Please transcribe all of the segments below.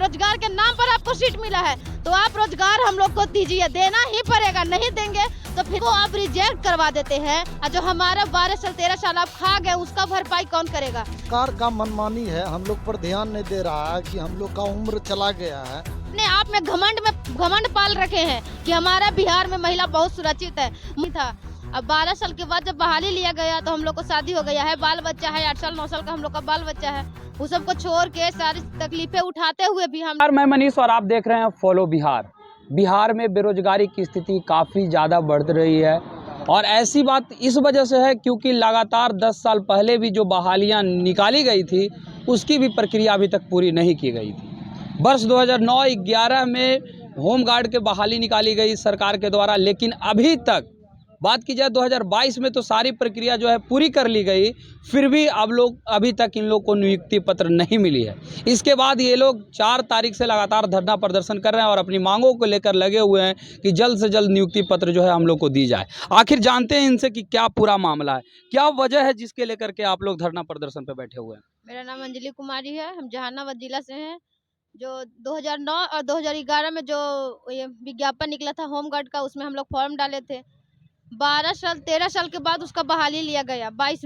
रोजगार के नाम पर आपको सीट मिला है तो आप रोजगार हम लोग को दीजिए, देना ही पड़ेगा। नहीं देंगे तो फिर वो आप रिजेक्ट करवा देते हैं और जो हमारा 12 साल 13 साल आप खा गए उसका भरपाई कौन करेगा? सरकार का मनमानी है, हम लोग पर ध्यान नहीं दे रहा है कि हम लोग का उम्र चला गया है। अपने आप में घमंड पाल रखे हैं कि हमारा बिहार में महिला बहुत सुरक्षित है। था अब 12 साल के बाद जब बहाली लिया गया तो हम लोग को शादी हो गया है, बाल बच्चा है, 8 साल 9 साल का हम लोग का बाल बच्चा है। वो सबको छोड़ के सारी तकलीफें उठाते हुए भी हम। मैं मनीष और आप देख रहे हैं फॉलो बिहार। बिहार में बेरोजगारी की स्थिति काफ़ी ज़्यादा बढ़ रही है और ऐसी बात इस वजह से है क्योंकि लगातार 10 साल पहले भी जो बहालियां निकाली गई थी उसकी भी प्रक्रिया अभी तक पूरी नहीं की गई थी। वर्ष 2009-11 में होमगार्ड के बहाली निकाली गई सरकार के द्वारा, लेकिन अभी तक बात की जाए 2022 में तो सारी प्रक्रिया जो है पूरी कर ली गई, फिर भी अभी तक इन लोग को नियुक्ति पत्र नहीं मिली है। इसके बाद ये लोग 4 तारीख से लगातार धरना प्रदर्शन कर रहे हैं और अपनी मांगों को लेकर लगे हुए हैं कि जल्द से जल्द नियुक्ति पत्र जो है हम लोग को दी जाए। आखिर जानते हैं इनसे कि क्या पूरा मामला है, क्या वजह है जिसके लेकर के आप लोग धरना प्रदर्शन पर बैठे हुए हैं। मेरा नाम अंजलि कुमारी है, हम जहानाबाद जिला से हैं। जो 2009 और 2011 में जो ये विज्ञापन निकला था होमगार्ड का, उसमें हम लोग फॉर्म डाले थे। 12 साल 13 साल के बाद उसका बहाली लिया गया 22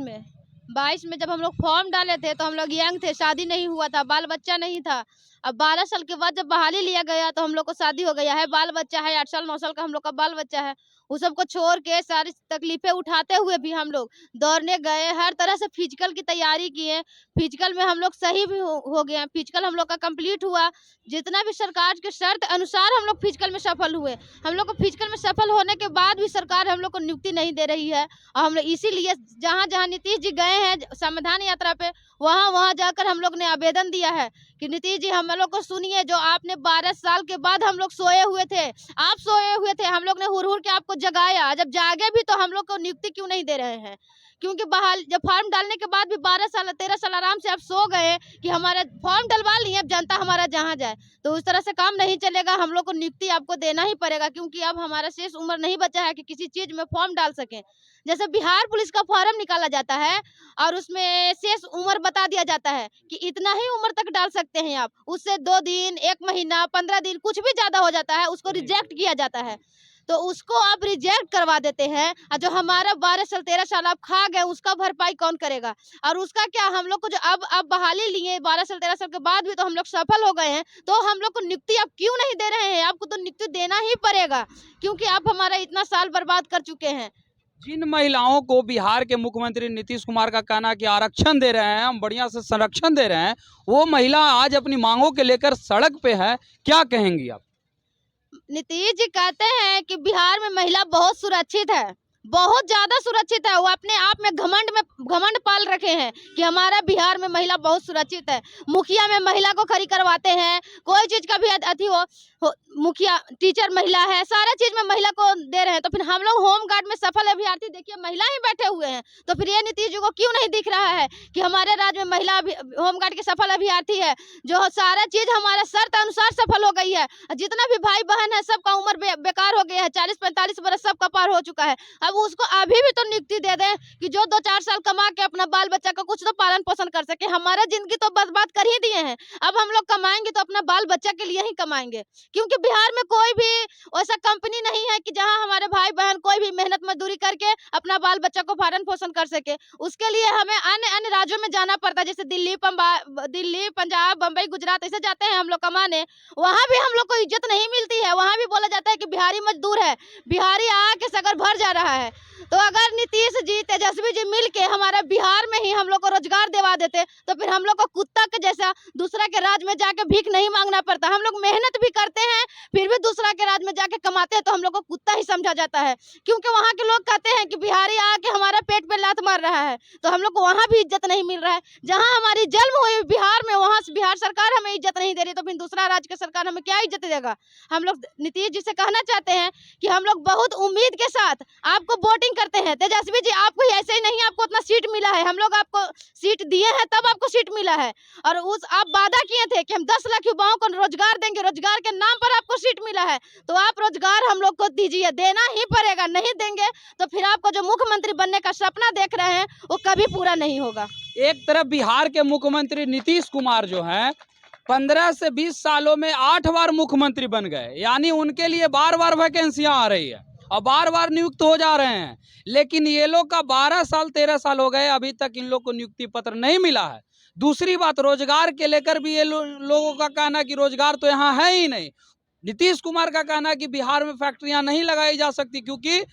में जब हम लोग फॉर्म डाले थे तो हम लोग यंग थे, शादी नहीं हुआ था, बाल बच्चा नहीं था। अब 12 साल के बाद जब बहाली लिया गया तो हम लोग को शादी हो गया है, बाल बच्चा है, 8 साल 9 साल का हम लोग का बाल बच्चा है। वो सबको छोड़ के सारी तकलीफें उठाते हुए भी हम लोग दौड़ने गए, हर तरह से फिजिकल की तैयारी किए। फिजिकल में हम लोग सही भी हो गए, फिजिकल हम लोग का कंप्लीट हुआ। जितना भी सरकार के शर्त अनुसार हम लोग फिजिकल में सफल हुए। हम लोग को फिजिकल में सफल होने के बाद भी सरकार हम लोग को नियुक्ति नहीं दे रही है और हम लोग इसीलिए जहाँ जहाँ नीतीश जी गए हैं संविधान यात्रा पे, वहाँ जाकर हम लोग ने आवेदन दिया है कि नीतीश जी हम लोग को सुनिए। जो आपने 12 साल के बाद हम लोग सोए हुए थे, आप सोए हुए थे, हम लोग ने हुर हुर के आपको जगाया। जब जागे भी तो हम लोग को नियुक्ति क्यों नहीं दे रहे हैं? क्योंकि बहाल जब फॉर्म डालने के बाद भी 12 साल 13 साल आराम से आप सो गए कि हमारा फॉर्म डलवा लिए, अब जनता हमारा जहाँ जाए। तो उस तरह से काम नहीं चलेगा, हम लोग को नियुक्ति आपको देना ही पड़ेगा क्योंकि अब हमारा शेष उम्र नहीं बचा है कि किसी चीज में फॉर्म डाल सकें। जैसे बिहार पुलिस का फॉर्म निकाला जाता है और उसमें शेष उम्र बता दिया जाता है कि इतना ही उम्र तक डाल सकते हैं आप, उससे 2 दिन 1 महीना 15 दिन कुछ भी ज्यादा हो जाता है उसको रिजेक्ट किया जाता है। तो उसको आप रिजेक्ट करवा देते हैं और जो हमारा 12 साल 13 साल आप खा गए उसका भरपाई कौन करेगा? और उसका क्या हम लोग को जो अब बहाली लिए 12 साल 13 साल के बाद भी तो हम लोग सफल हो गए हैं, तो हम लोग को नियुक्ति आप क्यों नहीं दे रहे हैं? आपको तो नियुक्ति देना ही पड़ेगा क्योंकि आप हमारा इतना साल बर्बाद कर चुके हैं। जिन महिलाओं को बिहार के मुख्यमंत्री नीतीश कुमार का कहना है कि आरक्षण दे रहे हैं, हम बढ़िया से संरक्षण दे रहे हैं, वो महिला आज अपनी मांगों के लेकर सड़क पे है, क्या कहेंगी आप? नीतीश जी कहते हैं कि बिहार में महिला बहुत सुरक्षित है, बहुत ज्यादा सुरक्षित है। वो अपने आप में घमंड पाल रखे हैं कि हमारा बिहार में महिला बहुत सुरक्षित है। मुखिया में महिला को खड़ी करवाते हैं, कोई चीज का भी अति हो मुखिया टीचर महिला है, सारा चीज में महिला को दे रहे हैं। तो फिर हम लोग होमगार्ड में सफल अभ्यर्थी देखिए महिला ही बैठे हुए हैं, तो फिर ये नीतीश जी को क्यों नहीं दिख रहा है कि हमारे राज्य में महिला होमगार्ड के सफल अभ्यर्थी है, जो सारा चीज हमारा शर्त अनुसार सफल हो गई है। जितना भी भाई बहन है सबका उम्र बेकार हो गया है, 40-45 वर्ष सबका पार हो चुका है। अब उसको अभी भी तो नियुक्ति दे दें कि जो 2-4 साल कमा के अपना बाल बच्चा का कुछ तो पालन पोषण कर सके। हमारा जिंदगी तो बर्बाद कर ही दिए हैं, अब हम लोग कमाएंगे तो अपना बाल बच्चा के लिए ही कमाएंगे क्योंकि बिहार में कोई भी ऐसा कंपनी नहीं है कि जहां हमारे भाई बहन कोई भी मेहनत मजदूरी करके अपना बाल बच्चा को पालन पोषण कर सके। उसके लिए हमें अन्य राज्यों में जाना पड़ता है, जैसे दिल्ली पंजाब बम्बई गुजरात ऐसे जाते हैं हम लोग कमाने। वहां भी हम लोग को इज्जत नहीं मिलती है, वहां भी बोला जाता है कि बिहारी मजदूर है, बिहारी आके सगर भर जा रहा है। तो अगर नीतीश जी तेजस्वी जी मिल के हमारा बिहार में ही हम लोग को रोजगार दिवा देते तो फिर हम लोग को कुत्ता के जैसा दूसरा के राज्य में जाके भीख नहीं मांगना पड़ता। हम लोग मेहनत भी करते हैं फिर भी दूसरा के राज्य में जाके कमाते हैं तो हम लोग को कुत्ता ही समझा जाता है क्योंकि वहाँ के लोग कहते हैं कि बिहारी आके हमारा पेट पे लात मार रहा है। तो हम लोग को वहाँ भी इज्जत नहीं मिल रहा है, जहाँ हमारी जन्म हुई बिहार में वहाँ बिहार सरकार हमें इज्जत नहीं दे रही, तो फिर दूसरा राज्य की सरकार हमें क्या इज्जत देगा? हम लोग नीतीश जी से कहना चाहते हैं कि हम लोग बहुत उम्मीद के साथ आपको वोटिंग करते हैं। तेजस्वी जी आपको ऐसे ही नहीं आपको उतना सीट मिला है, हम लोग आपको सीट दिए हैं तब आपको सीट मिला है और उस आप वादा किए थे कि हम 10 लाख युवाओं को रोजगार देंगे, रोजगार के नाम पर आपको सीट मिला है तो आप रोजगार हम लोग को दीजिए, देना ही पड़ेगा। नहीं देंगे तो फिर आपको जो मुख्यमंत्री बनने का सपना देख रहे हैं वो कभी पूरा नहीं होगा। एक तरफ बिहार के मुख्यमंत्री नीतीश कुमार जो हैं 15 से 20 सालों में 8 बार मुख्यमंत्री बन गए, यानी उनके लिए बार बार वैकेंसियां आ रही है और बार बार नियुक्त हो जा रहे हैं। लेकिन ये लोग का 12 साल 13 साल हो गए, अभी तक इन लोग को नियुक्ति पत्र नहीं मिला है। दूसरी बात, रोजगार के लेकर भी ये लोगों का कहना कि रोजगार तो यहाँ है ही नहीं। नीतीश कुमार का कहना है कि बिहार में फैक्ट्रियां नहीं लगाई जा सकती, क्योंकि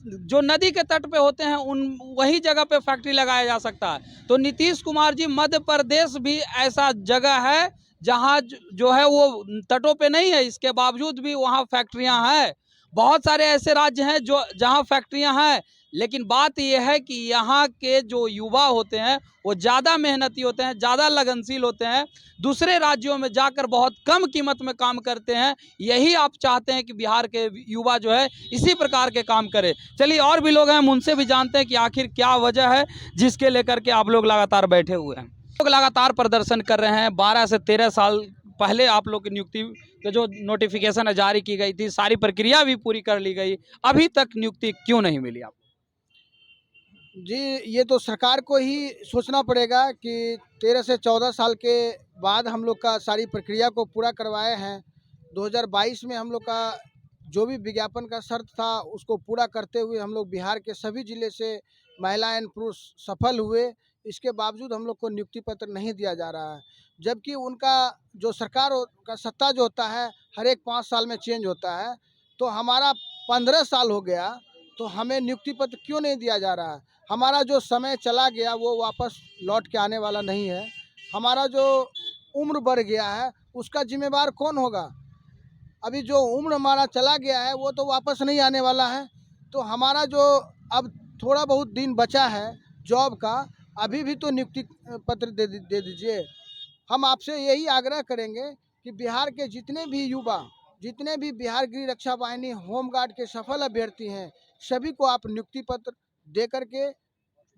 जो नदी के तट पे होते हैं उन वही जगह पे फैक्ट्री लगाया जा सकता है। तो नीतीश कुमार जी, मध्य प्रदेश भी ऐसा जगह है जहां जो है वो तटों पे नहीं है, इसके बावजूद भी वहां फैक्ट्रियां हैं। बहुत सारे ऐसे राज्य हैं जो जहां फैक्ट्रियां हैं, लेकिन बात यह है कि यहाँ के जो युवा होते हैं वो ज़्यादा मेहनती होते हैं, ज़्यादा लगनशील होते हैं, दूसरे राज्यों में जाकर बहुत कम कीमत में काम करते हैं। यही आप चाहते हैं कि बिहार के युवा जो है इसी प्रकार के काम करे। चलिए, और भी लोग हैं, हम उनसे भी जानते हैं कि आखिर क्या वजह है जिसके लेकर के आप लोग लगातार बैठे हुए हैं। लोग लगातार प्रदर्शन कर रहे हैं। 12 से 13 साल पहले आप लोग की नियुक्ति के जो नोटिफिकेशन जारी की गई थी, सारी प्रक्रिया भी पूरी कर ली गई, अभी तक नियुक्ति क्यों नहीं मिली आपको? जी, ये तो सरकार को ही सोचना पड़ेगा कि 13 से 14 साल के बाद हम लोग का सारी प्रक्रिया को पूरा करवाए हैं। 2022 में हम लोग का जो भी विज्ञापन का शर्त था उसको पूरा करते हुए हम लोग बिहार के सभी जिले से महिला एवं पुरुष सफल हुए। इसके बावजूद हम लोग को नियुक्ति पत्र नहीं दिया जा रहा है, जबकि उनका जो सरकार का सत्ता जो होता है हर एक 5 साल में चेंज होता है। तो हमारा 15 साल हो गया, तो हमें नियुक्ति पत्र क्यों नहीं दिया जा रहा है? हमारा जो समय चला गया वो वापस लौट के आने वाला नहीं है। हमारा जो उम्र बढ़ गया है उसका जिम्मेवार कौन होगा? अभी जो उम्र हमारा चला गया है वो तो वापस नहीं आने वाला है। तो हमारा जो अब थोड़ा बहुत दिन बचा है जॉब का, अभी भी तो नियुक्ति पत्र दे दीजिए। हम आपसे यही आग्रह करेंगे कि बिहार के जितने भी युवा, जितने भी बिहार गृह रक्षा वाहिनी होमगार्ड के सफल अभ्यर्थी हैं, सभी को आप नियुक्ति पत्र दे करके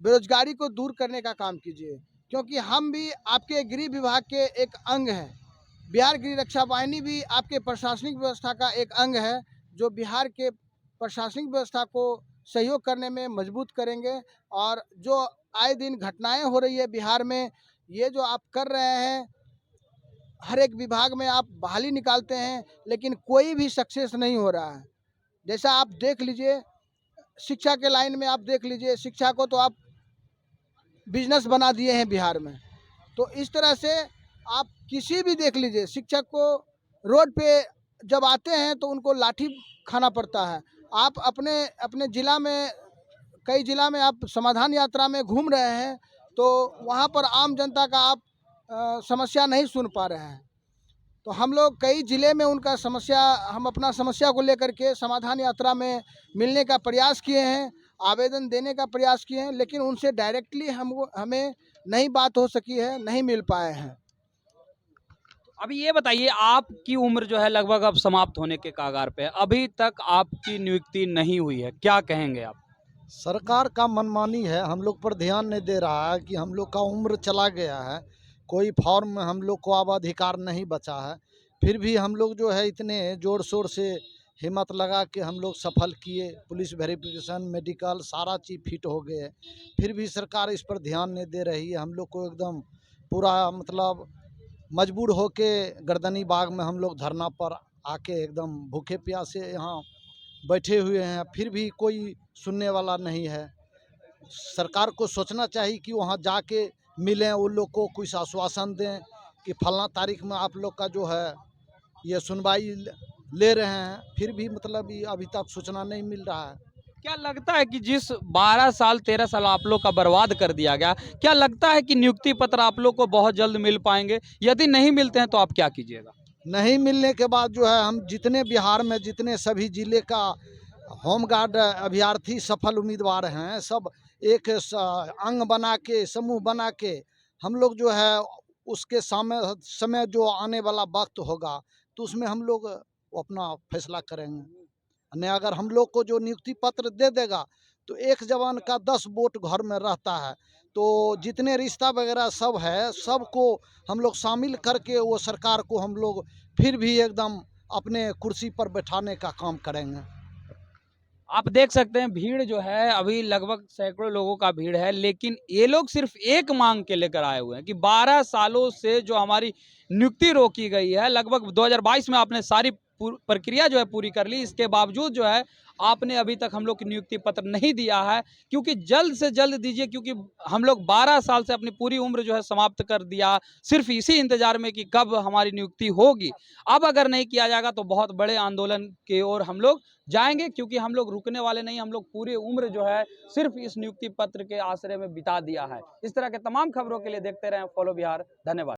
बेरोजगारी को दूर करने का काम कीजिए, क्योंकि हम भी आपके गृह विभाग के एक अंग हैं। बिहार गृह रक्षा वाहिनी भी आपके प्रशासनिक व्यवस्था का एक अंग है, जो बिहार के प्रशासनिक व्यवस्था को सहयोग करने में मजबूत करेंगे। और जो आए दिन घटनाएं हो रही है बिहार में, ये जो आप कर रहे हैं, हर एक विभाग में आप बहाली निकालते हैं लेकिन कोई भी सक्सेस नहीं हो रहा है। जैसा आप देख लीजिए, शिक्षा के लाइन में आप देख लीजिए, शिक्षा को तो आप बिजनेस बना दिए हैं बिहार में। तो इस तरह से आप किसी भी देख लीजिए, शिक्षक को रोड पे जब आते हैं तो उनको लाठी खाना पड़ता है। आप अपने अपने ज़िला में, कई ज़िला में आप समाधान यात्रा में घूम रहे हैं, तो वहाँ पर आम जनता का आप समस्या नहीं सुन पा रहे हैं। तो हम लोग कई ज़िले में उनका समस्या, हम अपना समस्या को लेकर के समाधान यात्रा में मिलने का प्रयास किए हैं, आवेदन देने का प्रयास किए हैं, लेकिन उनसे डायरेक्टली हमें नहीं बात हो सकी है, नहीं मिल पाए हैं। अभी ये बताइए, आपकी उम्र जो है लगभग अब समाप्त होने के कगार पे है, अभी तक आपकी नियुक्ति नहीं हुई है, क्या कहेंगे आप? सरकार का मनमानी है, हम लोग पर ध्यान नहीं दे रहा है कि हम लोग का उम्र चला गया है, कोई फॉर्म में हम लोग को अब अधिकार नहीं बचा है। फिर भी हम लोग जो है इतने ज़ोर शोर से हिम्मत लगा के हम लोग सफल किए, पुलिस वेरिफिकेशन, मेडिकल सारा चीज़ फिट हो गए, फिर भी सरकार इस पर ध्यान नहीं दे रही है। हम लोग को एकदम पूरा मतलब मजबूर होके गर्दनी बाग में हम लोग धरना पर आके एकदम भूखे प्यासे यहाँ बैठे हुए हैं, फिर भी कोई सुनने वाला नहीं है। सरकार को सोचना चाहिए कि वहाँ जाके मिलें, उन लोग को कुछ आश्वासन दें कि फलना तारीख में आप लोग का जो है ये सुनवाई ले रहे हैं, फिर भी मतलब ये अभी तक सूचना नहीं मिल रहा है। क्या लगता है कि जिस 12 साल 13 साल आप लोग का बर्बाद कर दिया गया, क्या लगता है कि नियुक्ति पत्र आप लोग को बहुत जल्द मिल पाएंगे? यदि नहीं मिलते हैं तो आप क्या कीजिएगा? नहीं मिलने के बाद जो है हम जितने बिहार में जितने सभी जिले का होमगार्ड अभ्यर्थी सफल उम्मीदवार हैं, सब एक अंग बना के, समूह बना के हम लोग जो है उसके समय जो आने वाला वक्त होगा तो उसमें हम लोग अपना फैसला करेंगे। नहीं, अगर हम लोग को जो नियुक्ति पत्र दे देगा तो एक जवान का 10 वोट घर में रहता है, तो जितने रिश्ता वगैरह सब है सबको हम लोग शामिल करके वो सरकार को हम लोग फिर भी एकदम अपने कुर्सी पर बैठाने का काम करेंगे। आप देख सकते हैं भीड़ जो है अभी लगभग सैकड़ों लोगों का भीड़ है, लेकिन ये लोग सिर्फ एक मांग के लेकर आए हुए हैं कि 12 सालों से जो हमारी नियुक्ति रोकी गई है, लगभग 2022 में आपने सारी प्रक्रिया जो है पूरी कर ली, इसके बावजूद जो है आपने अभी तक हम लोग की नियुक्ति पत्र नहीं दिया है, क्योंकि जल्द से जल्द दीजिए, क्योंकि हम लोग 12 साल से अपनी पूरी उम्र जो है समाप्त कर दिया सिर्फ इसी इंतजार में कि कब हमारी नियुक्ति होगी। अब अगर नहीं किया जाएगा तो बहुत बड़े आंदोलन की ओर हम लोग जाएंगे, क्योंकि हम लोग रुकने वाले नहीं, हम लोग पूरी उम्र जो है सिर्फ इस नियुक्ति पत्र के आश्रय में बिता दिया है। इस तरह के तमाम खबरों के लिए देखते रहें फॉलो बिहार। धन्यवाद।